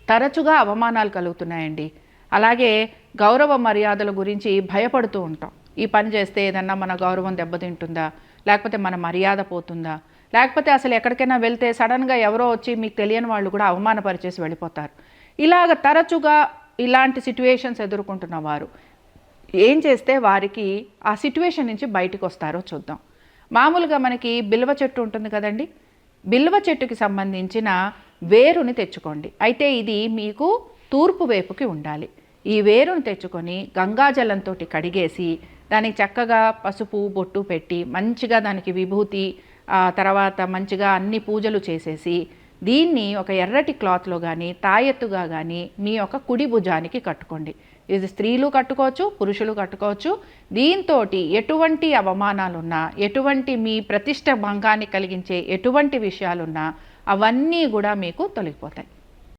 తరచుగా అవమానాలు కలుగుతున్నాయండి. అలాగే గౌరవ మర్యాదల గురించి భయపడుతూ ఉంటాం. ఈ పని చేస్తే ఏదన్నా మన గౌరవం దెబ్బతింటుందా, లేకపోతే మన మర్యాద పోతుందా, లేకపోతే అసలు ఎక్కడికైనా వెళ్తే సడన్గా ఎవరో వచ్చి మీకు తెలియని వాళ్ళు కూడా అవమానపరిచేసి వెళ్ళిపోతారు. ఇలాగ తరచుగా ఇలాంటి సిట్యుయేషన్స్ ఎదుర్కొంటున్న వారు ఏం చేస్తే వారికి ఆ సిట్యుయేషన్ నుంచి బయటకు వస్తారో చూద్దాం. మామూలుగా మనకి బిల్వ చెట్టు ఉంటుంది కదండి. బిల్వ చెట్టుకి సంబంధించిన వేరుని తెచ్చుకోండి. అయితే ఇది మీకు తూర్పు వైపుకి ఉండాలి. ఈ వేరుని తెచ్చుకొని గంగాజలంతో కడిగేసి దానికి చక్కగా పసుపు బొట్టు పెట్టి మంచిగా దానికి విభూతి తర్వాత మంచిగా అన్ని పూజలు చేసేసి దీన్ని ఒక ఎర్రటి క్లాత్లో కానీ తాయెత్తుగా కానీ మీ యొక్క కుడి భుజానికి కట్టుకోండి. ఇది స్త్రీలు కట్టుకోవచ్చు, పురుషులు కట్టుకోవచ్చు. దీంతో ఎటువంటి అవమానాలున్నా, ఎటువంటి మీ ప్రతిష్ట భంగాన్ని కలిగించే ఎటువంటి విషయాలున్నా అవన్నీ కూడా మీకు తొలగిపోతాయి.